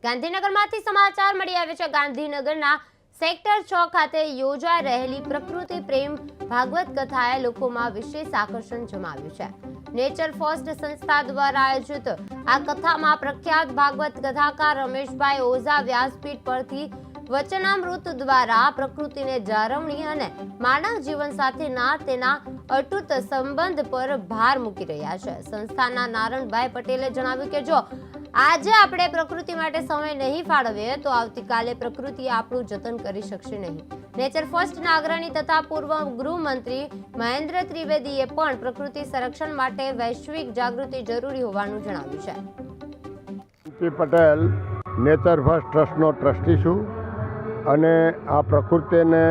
ગાંધીનગરમાંથી સમાચાર મળી આવે છે। ગાંધીનગરના સેક્ટર 6 ખાતે યોજાઈ રહેલી પ્રકૃતિ પ્રેમ ભાગવત કથાએ લોકોમાં વિશેષ આકર્ષણ જમાવ્યું છે। નેચર ફર્સ્ટ સંસ્થા દ્વારા આયોજિત આ કથામાં પ્રખ્યાત ભાગવત કથાકાર રમેશભાઈ ઓઝા વ્યાસપીઠ પરથી વચનામૃત દ્વારા પ્રકૃતિને જાળવણી અને માનવ જીવન સાથેના તેના અતૂટ સંબંધ પર ભાર મૂકી રહ્યા છે। સંસ્થાના નારણભાઈ પટેલે જણાવ્યું કે જો આજે આપણે પ્રકૃતિ માટે સમય નહીં ફાળવીએ તો આવતીકાલે પ્રકૃતિ આપણું જતન કરી શકશે નહીં। નેચર ફર્સ્ટના અગ્રણી તથા પૂર્વ ગૃહમંત્રી મહેન્દ્ર ત્રિવેદીએ પણ પ્રકૃતિ સંરક્ષણ માટે વૈશ્વિક જાગૃતિ જરૂરી હોવાનું જણાવ્યું છે। પટેલ નેચર ફર્સ્ટ ટ્રસ્ટનો ટ્રસ્ટી છું અને આ પ્રકૃતિને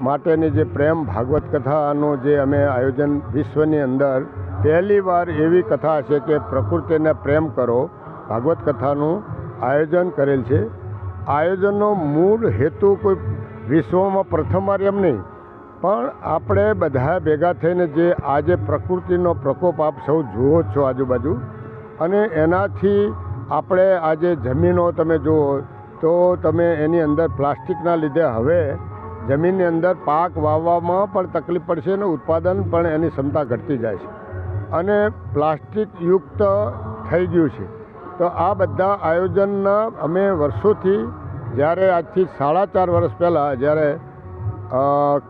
માટેની જે પ્રેમ ભાગવત કથાનું જે અમે આયોજન વિશ્વની અંદર પહેલીવાર એવી કથા છે કે પ્રકૃતિને પ્રેમ કરો ભાગવત કથાનું આયોજન કરેલ છે। આયોજનનો મૂળ હેતુ કોઈ વિશ્વમાં પ્રથમવાર એમ નહીં, પણ આપણે બધા ભેગા થઈને જે આજે પ્રકૃતિનો પ્રકોપ આપ સૌ જુઓ છો આજુબાજુ, અને એનાથી આપણે આજે જમીનો તમે જુઓ તો તમે એની અંદર પ્લાસ્ટિકના લીધે હવે જમીનની અંદર પાક વાવવામાં પણ તકલીફ પડશે અને ઉત્પાદન પણ એની ક્ષમતા ઘટતી જાય છે અને પ્લાસ્ટિક યુક્ત થઈ ગયું છે। તો આ બધા આયોજનના અમે વર્ષોથી, જ્યારે આજથી 4.5 વર્ષ પહેલાં જ્યારે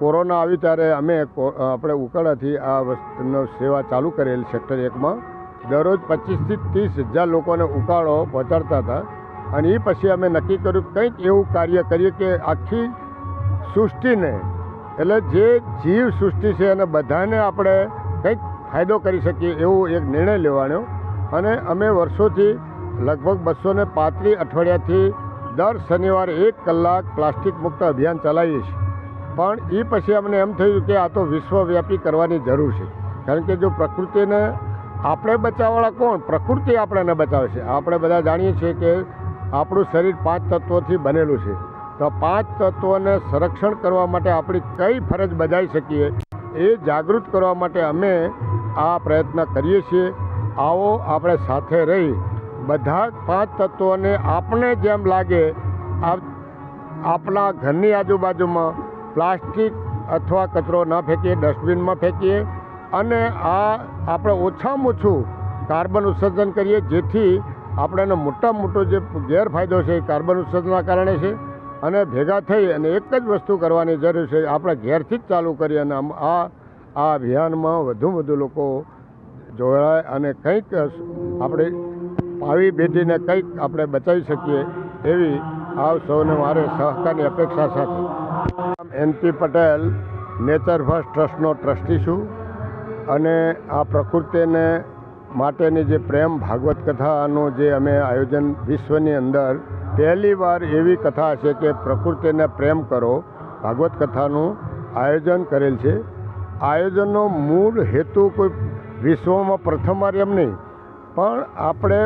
કોરોના આવી ત્યારે અમે આપણે ઉકાળાથી આ વસ્તુનો સેવા ચાલુ કરેલ સેક્ટર 1માં દરરોજ 25 થી 30 હજાર લોકોને ઉકાળો પહોંચાડતા હતા। અને એ પછી અમે નક્કી કર્યું કંઈક એવું કાર્ય કરીએ કે આખી સૃષ્ટિને, એટલે જે જીવ સૃષ્ટિ છે એને બધાને આપણે કંઈક ફાયદો કરી શકીએ એવું એક નિર્ણય લેવાનો। અને અમે વર્ષોથી લગભગ 235 અઠવાડિયાથી દર શનિવારે 1 કલાક પ્લાસ્ટિક મુક્ત અભિયાન ચલાવીએ છીએ। પણ એ પછી અમને એમ થયું કે આ તો વિશ્વવ્યાપી કરવાની જરૂર છે, કારણ કે જો પ્રકૃતિને આપણે બચાવવાળા કોણ? પ્રકૃતિ આપણને બચાવે છે। આપણે બધા જાણીએ છીએ કે આપણું શરીર 5 તત્વોથી બનેલું છે, તો 5 તત્વોને સંરક્ષણ કરવા માટે આપણી કઈ ફરજ બજાવી શકીએ એ જાગૃત કરવા માટે અમે આ પ્રયત્ન કરીએ છીએ। આવો આપણે સાથે રહી બધા 5 તત્વોને આપણે જેમ લાગે આપણા ઘરની આજુબાજુમાં પ્લાસ્ટિક અથવા કચરો ન ફેંકીએ, ડસ્ટબિનમાં ફેંકીએ અને આ આપણે ઓછામાં ઓછું કાર્બન ઉત્સર્જન કરીએ, જેથી આપણને મોટામાં મોટો જે ગેરફાયદો છે એ કાર્બન ઉત્સર્જનના કારણે છે। અને ભેગા થઈ અને એક જ વસ્તુ કરવાની જરૂર છે, આપણે ઘેરથી જ ચાલુ કરીએ અને આ અભિયાનમાં વધુમાં વધુ લોકો જોડાય અને કંઈક આપણે ભાવિ પેઢીને કંઈક આપણે બચાવી શકીએ એવી આપ સૌને મારે સહકારની અપેક્ષા સાથે NP પટેલ નેચર ફર્સ્ટ ટ્રસ્ટનો ટ્રસ્ટી છું અને આ પ્રકૃતિને માટેની જે પ્રેમ ભાગવત કથાનું જે અમે આયોજન વિશ્વની અંદર પહેલીવાર એવી કથા છે કે પ્રકૃતિને પ્રેમ કરો ભાગવત કથાનું આયોજન કરેલ છે। આયોજનનો મૂળ હેતુ કોઈ વિશ્વમાં પ્રથમવાર એમ નહીં, પણ આપણે